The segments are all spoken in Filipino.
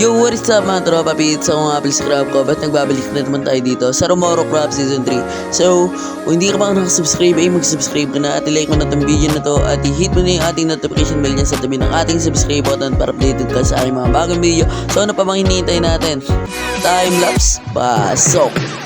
Yo, what is up mga tropa pits? Ako nga Apple Scrap ko. Ba't nagbabalik na naman tayo dito sa Romoro Craft Season 3? So, kung hindi ka pa nakasubscribe ay mag-subscribe ka na at i-like mo na itong video na to at i-hit mo na yung ating notification bell niya sa tabi ng ating subscribe button para updated ka sa aking mga bagong video. So, ano pa bang hinihintay natin? Time lapse, pasok!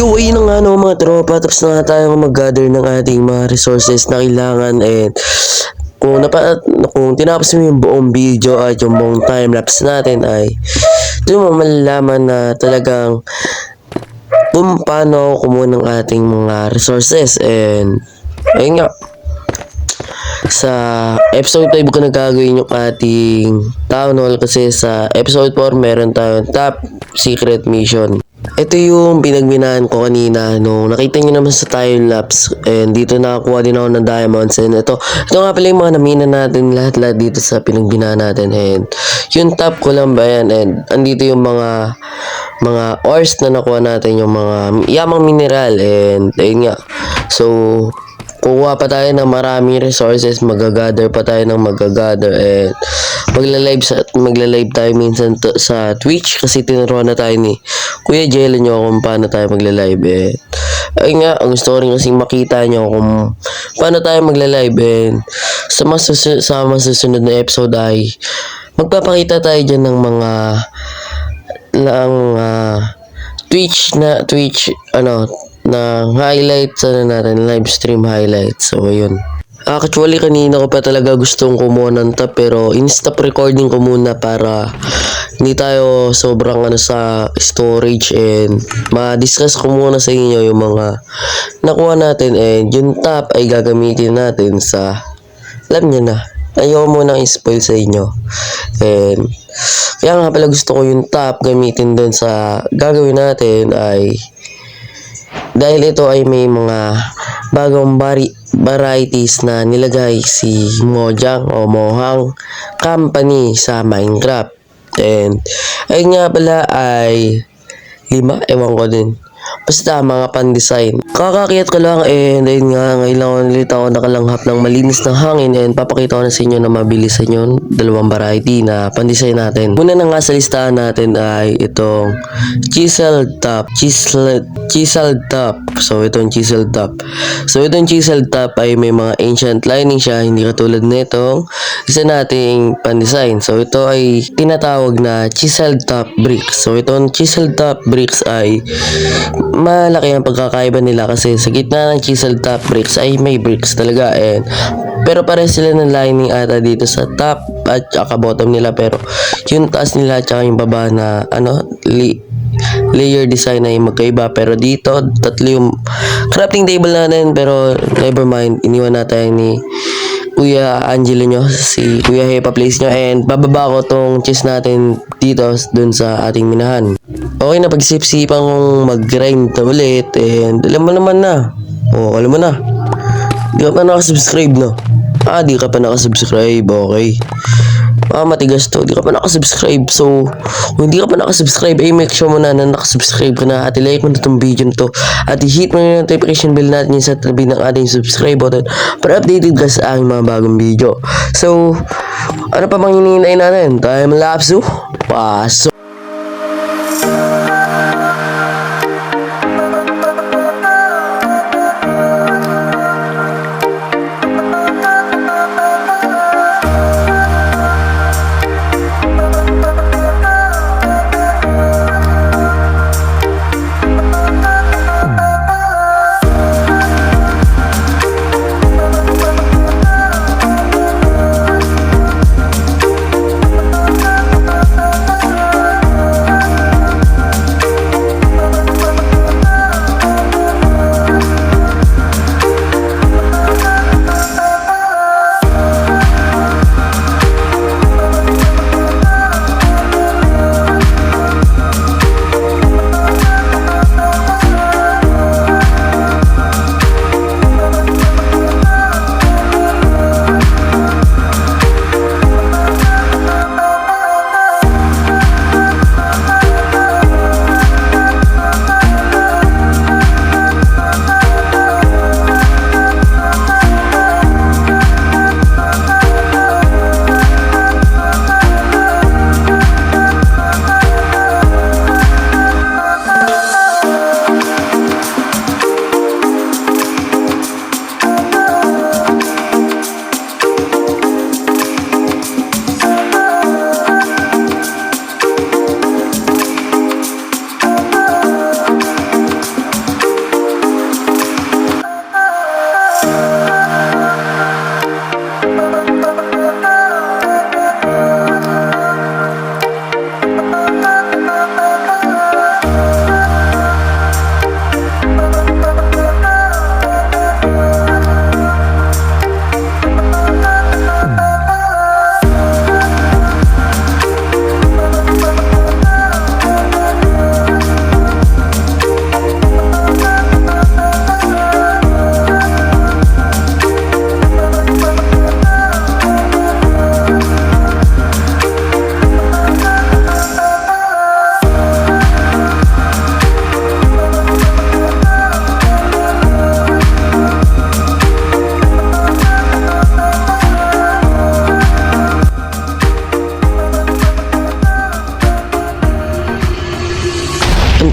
Yo, ayun na nga no mga tropa, tapos na nga tayo mag-gather ng ating mga resources na kailangan and kung tinapos mo yung buong video at yung buong timelapse natin ay doon mo malalaman na talagang kung paano kumuha ng ating mga resources and ayun nga sa episode 5 ko na gagawin yung ating town hall kasi sa episode 4 meron tayong top secret mission. Ito yung pinagminahan ko kanina nung nakita nyo naman sa time lapse and dito nakakuha din ako ng diamonds and ito nga pala yung mga namina natin lahat dito sa pinagbinahan natin and yung top ko lang ba yan and andito yung mga ores na nakuha natin yung mga yamang mineral and ayun nga so kukuha pa tayo ng maraming resources, magagather pa tayo ng magagather and magla-live tayo minsan sa Twitch kasi tinuruan na tayo ni Kuya Jello nyo kung paano tayo magla-live ayun nga, ang gusto ko rin kasing makita nyo kung paano tayo magla-live and sa masusunod na episode ay magpapakita tayo dyan ng mga Twitch na highlights natin, live stream highlights. So ayun. Actually kanina ko pa talaga gustong kumuha ng top pero in-stop recording ko muna para hindi tayo sobrang sa storage and ma-discuss ko muna sa inyo yung mga nakuha natin and yung top ay gagamitin natin sa alam nyo na. Ayaw mo nang i-spoil sa inyo. And kaya nga pala gusto ko yung top gamitin dun sa gagawin natin ay dahil ito ay may mga bagong varieties na nilagay si Mojang o Mohang Company sa Minecraft. And ayun nga pala ay 5, ewan ko din. Basta mga pan-design. Kakakiyat ko lang and ayun nga, ngayon lang ulit ako nakalanghap ng malinis na hangin and papakita ko na sa inyo na mabilis sa inyo dalawang variety na pan-design natin. Muna na nga sa listahan natin ay itong chiseled top. So itong chiseled top ay may mga ancient lining siya, hindi katulad nitong isa nating pan-design. So ito ay tinatawag na chiseled top bricks. So itong chiseled top bricks ay malaki ang pagkakaiba nila kasi sa gitna ng chiseled top bricks ay may bricks talaga pero pare sila ng lining ata dito sa top at saka bottom nila pero yung taas nila at saka yung baba na layer design ay magkaiba pero dito tatlo yung crafting table natin pero never mind iniwan natin ni Kuya Angelo nyo, si Kuya Hepa Place nyo and bababa ko tong chest natin dito dun sa ating minahan. Okay na pagsip-sipan kong mag-grind na ulit and alam mo naman na. Alam mo na. Di ka pa nakasubscribe no? Di ka pa nakasubscribe, okay. Matigas to, di ka pa nakasubscribe. So, kung hindi ka pa nakasubscribe, make sure mo na nakasubscribe ka na at i-like mo na itong video na to at i-hit mo na yung notification bell natin sa tabi ng ating subscribe button para updated ka sa aking mga bagong video. So, ano pa bang hinihintay natin? Time lapse, pasok!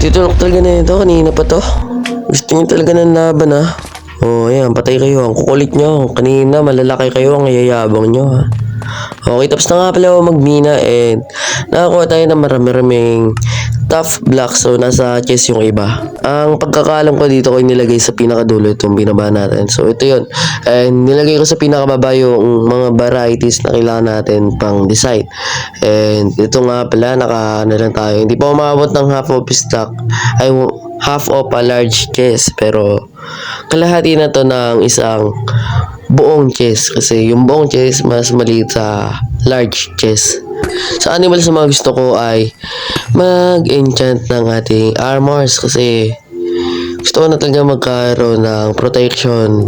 Titulok talaga na ito. Kanina pa to. Gusto niyo talaga ng laban ha. Oh, ayan. Patay kayo. Ang kukulit nyo. Kanina malalaki kayo. Ang yayabang nyo ha. Okay, tapos na nga pala ako magmina and nakakuha tayo ng marami-raming tough blocks. So, nasa chest yung iba. Ang pagkakalam ko dito ko nilagay sa pinakadulo itong binaba natin. So, ito yun. And nilagay ko sa pinakababa yung mga varieties na kailangan natin pang design. And ito nga pala, ano lang tayo. Hindi pa umabot ng half of stock. Ay, half of a large chest. Pero, kalahati na to ng isang buong chest kasi yung buong chest mas maliit sa large chest. Sa animals na mga gusto ko ay mag-enchant ng ating armors kasi gusto ko na talaga magkaroon ng protection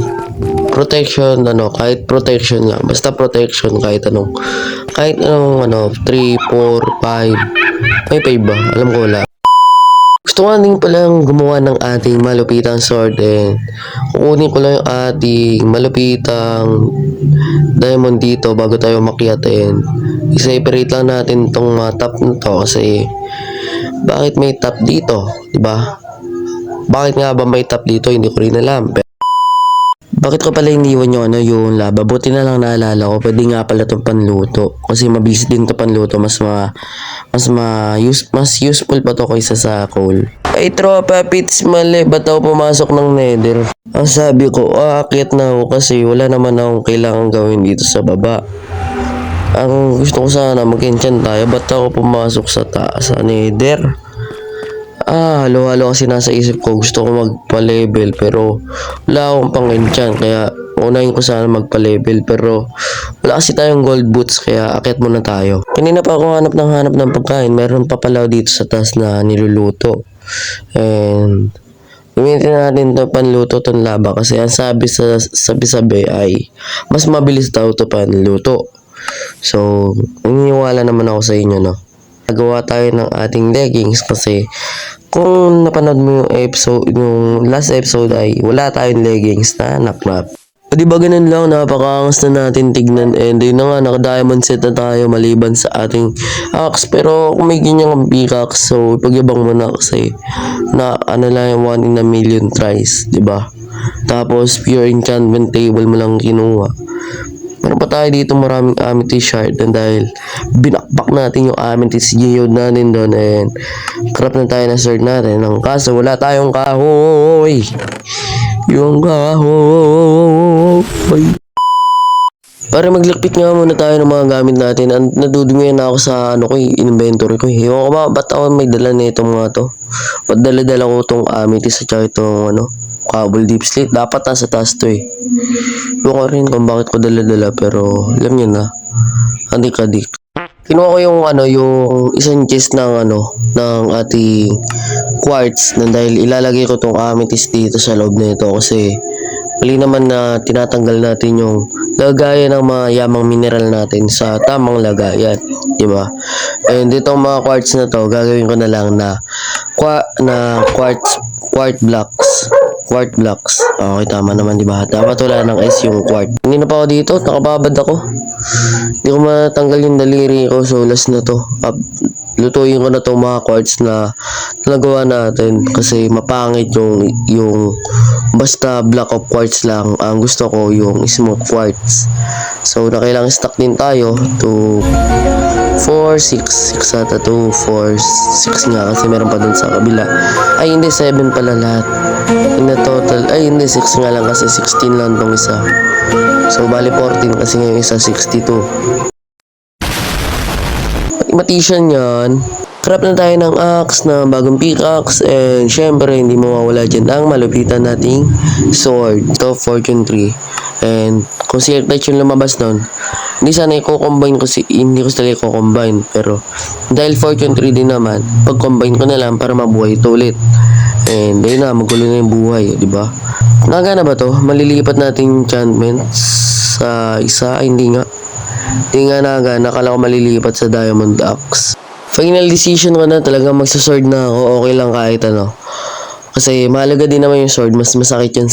kahit protection lang, basta protection kahit anong 3, 4, 5 may 5 ba? Alam ko wala. Gusto ko din palang gumawa ng ating malupitang sword and kukunin ko lang yung ating malupitang diamond dito bago tayo makyat and i-separate lang natin itong mga top na to kasi bakit may top dito, diba? Bakit nga ba may top dito? Hindi ko rin alam. Bakit ko pala iniwan yung laba? Buti na lang naalala ko. Pwede nga pala itong panluto. Kasi mabilis din ito panluto. Mas useful pa to kaysa sa coal. Ay tropa, pits mali. Ba't ako pumasok ng nether? Ang sabi ko, aakyat na ako kasi wala naman akong kailangan gawin dito sa baba. Ang gusto ko sana mag-enchant tayo. Ba't ako pumasok sa taas sa nether? Halo-halo kasi nasa isip ko. Gusto ko magpa-level pero wala akong pang-enchant. Kaya unahin ko sana magpa-level pero wala kasi tayong gold boots kaya akyat muna tayo. Kanina pa ako hanap ng pagkain. Meron pa pala dito sa taas na niluluto. And gamitin natin ito panluto itong laba kasi ang sabi sa sabi-sabi ay mas mabilis daw ito panluto. So, naniniwala naman ako sa inyo, no? Nagawa tayo ng ating leggings kasi kung napanood mo yung last episode ay wala tayong leggings na naknap. O diba ganun lang, napakaangas na natin tignan and yun na nga, naka-diamond set na tayo maliban sa ating axe. Pero kung may ganyang pickaxe, so pagyabang mo na kasi na ano lang yung 1 in a million tries, diba? Tapos pure enchantment table mo lang kinuha. Meron pa tayo dito maraming amethyst shard and dahil binakbak natin yung amethyst geode natin doon and crap na tayo na sword natin. Ang kaso wala tayong kahoy. Yung kahoy. Para maglakpit nga muna tayo ng mga gamit natin. Nadudungayan na ako sa inventory ko. Ewan ko ba, ba't ako may dala na itong mga to? Ba't dala-dala ko itong amethyst at saka itong cobble deep slate. Dapat nasa taas to eh. Ewan ko rin kung bakit ko dala-dala pero alam nyo na. Adik-adik. Kinuha ko yung isang chest ng ating quartz na dahil ilalagay ko tong amethyst dito sa loob na ito kasi mali naman na tinatanggal natin yung lagayan ng mga yamang mineral natin sa tamang lagayan, di ba? And itong mga quartz na to, gagawin ko na lang na quartz blocks. Okay, tama naman, di ba? Dapat wala ng S yung quartz. Hindi na pa ako dito, nakababad ako. Hindi ko matanggal yung daliri ko, so last na to. Lutuin ko na itong mga quartz na nagawa natin kasi mapangit yung basta block of quartz lang. Ang gusto ko yung smoke quartz. So, nakailang stock din tayo to 4, 6 ata to 4, 6 nga kasi meron pa dun sa kabila. Ay, hindi, 7 pala lahat. In the total, ay hindi, 6 nga lang kasi 16 lang tong isa. So, bali 14 kasi ngayon isa 62. Matisyan yan. Crap na tayo ng axe na bagong pickaxe and syempre hindi mawawala dyan ang malupitan nating sword. Ito, Fortune 3. And kung si Earthlight yung lumabas nun, hindi sana i-combine ko hindi ko sila i-combine. Pero dahil Fortune 3 din naman, pag-combine ko na lang para mabuhay ito ulit. And ayun na, magulo na yung buhay, di ba? Nagana ba to? Malilipat natin enchantments sa isa? Ay, hindi nga. Hindi nga nagana. Akala ko malilipat sa Diamond Axe. Final decision ko na talaga magsasword na ako. Okay lang kahit Kasi mahalaga din naman yung sword, mas masakit yun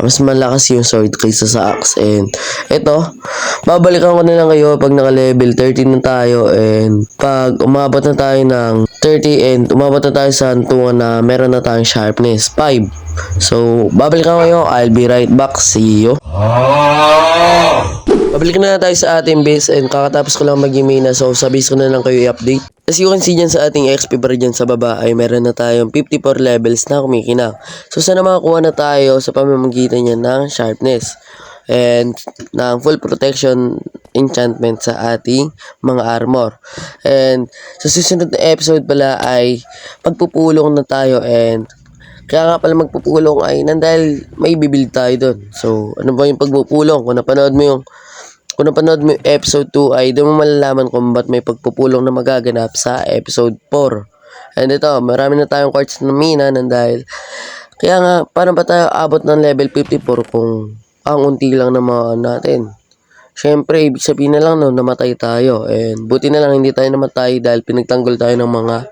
mas malakas yung sword kaysa sa axe. And eto, babalikan ko na lang kayo pag naka level 13 na tayo, and pag umabot na tayo ng 30 and umabot na tayo sa hantungan na meron na tayong sharpness 5. So babalikan ko kayo, I'll be right back, see you. Pabalik na tayo sa ating base, and kakatapos ko lang mag-email na, so sa base ko na lang kayo i-update. As you can see dyan sa ating XP bar dyan sa baba ay meron na tayong 54 levels na kumikinang. So sana makakuha na tayo sa pamamagitan niya ng sharpness and ng full protection enchantment sa ating mga armor. And sa susunod na episode pala ay pagpupulong na tayo, and kaya nga pala magpupulong ay dahil may bibuild tayo doon. So ano ba yung pagpupulong? Kung napanood mo yung episode 2 ay doon mo malalaman kung ba't may pagpupulong na magaganap sa episode 4. And ito, marami na tayong quartz na mina dahil kaya nga, paano ba tayo abot ng level 54 kung ang unti lang na mga natin? Syempre, ibig sabihin na lang no, namatay tayo. And buti na lang hindi tayo namatay dahil pinagtanggol tayo ng mga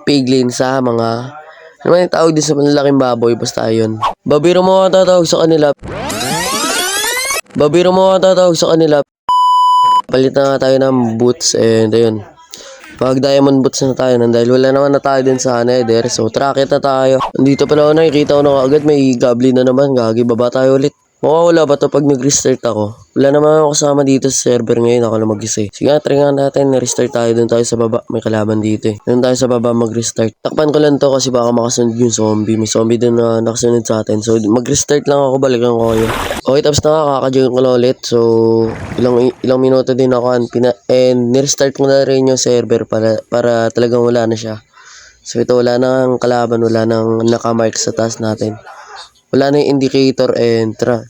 piglin sa mga ano man yung tawag din sa malalaking baboy, basta yun. Babiro mo ang tatawag sa kanila. Palit na nga tayo ng boots, and ayun. Pag diamond boots na tayo dahil wala naman na tayo din sa nether. So tracket na tayo. Nandito pala ako, nakikita ko na agad may goblin na naman. Gagi, baba tayo ulit. Wala ba to pag nag-restart ako? Wala naman ako kasama dito sa server ngayon. Ako na mag-isa. Sige nga, try nga natin. Restart tayo. Doon tayo sa baba. May kalaban dito eh. Doon tayo sa baba mag-restart. Takpan ko lang to kasi baka makasunod yung zombie. May zombie doon na nakasunod sa atin. So mag-restart lang ako. Balikan ko kayo. Okay, tapos na kaka-join ko na ulit. So ilang minuto din ako. And nirestart ko na rin yung server para talagang wala na siya. So ito, wala nang kalaban. Wala nang nakamark sa task natin. Wala na yung indicator, and tara,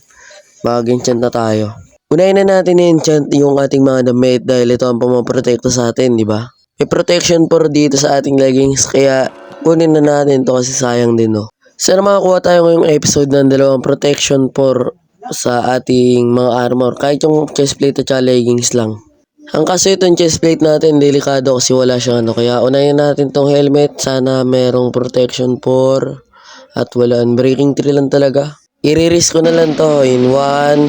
mag-enchant na tayo. Unahin na natin i-enchant yung ating mga damit dahil ito ang pumaprotekta sa atin, di ba? May protection for dito sa ating leggings, kaya kunin na natin to kasi sayang din, no? Sana makakuha tayo ngayong episode ng dalawang protection for sa ating mga armor, kahit yung chestplate at saka leggings lang. Ang kaso itong chestplate natin, delikado kasi wala siyang ano, kaya unahin natin tong helmet, sana merong protection for at wala, breaking 3 lang talaga. I-risk ko na lang to in 1,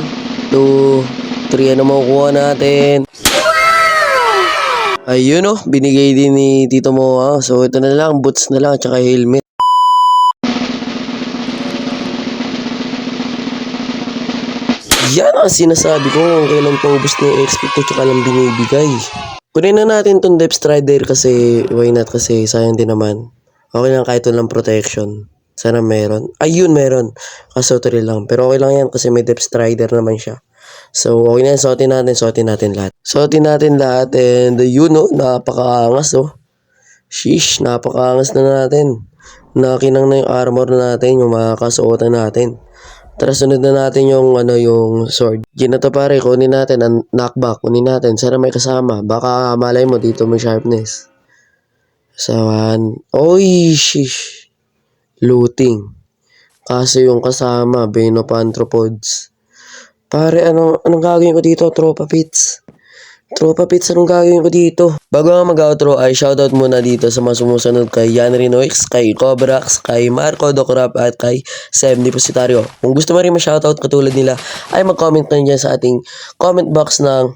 2, 3. Ano makukuha natin? Ayun oh, binigay din ni Tito mo. So ito na lang, boots na lang at saka helmet. Yan ang sinasabi ko kung kailan paubos na yung XP ko tsaka lang binibigay. Kunin na natin tong Depth Strider kasi why not, kasi sayang din naman. Okay lang kahit walang protection. Sana meron. Ayun, meron. Kaso 3 lang. Pero okay lang yan kasi may Depth Strider naman siya. So, okay na yan. Suotin natin lahat. And yun, no, napakaangas, oh. Sheesh, napakaangas na natin. Nakinang na yung armor natin, yung mga kasuotan natin. Tara, sunod na natin yung, yung sword. Gina to pare, kunin natin. Ang knockback, kunin natin. Sana may kasama. Baka malay mo, dito may sharpness. Oy, sheesh. Looting. Kaso yung kasama, Benopanthropods. Pare, anong gagawin ko dito, Tropa Pits? Anong gagawin ko dito? Bago nga mag-outro ay shoutout muna dito sa mga sumusunod kay Yan Rinoix, kay Cobrax, kay Marco Docrap at kay Sem Depositario. Kung gusto mo rin ma-shoutout katulad nila ay mag-comment na dyan sa ating comment box ng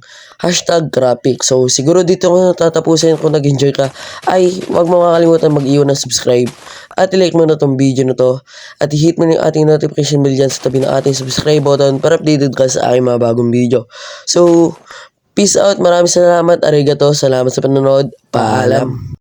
#graphic. So siguro dito ko natatapusin. Kung nag-enjoy ka ay huwag mo makakalimutan mag-iwan ng subscribe at i-like mo na tong video na to at i-hit mo yung ating notification bell dyan sa tabi ng ating subscribe button para updated ka sa aking mga bagong video. So peace out, maraming salamat, arigato, salamat sa panonood, paalam.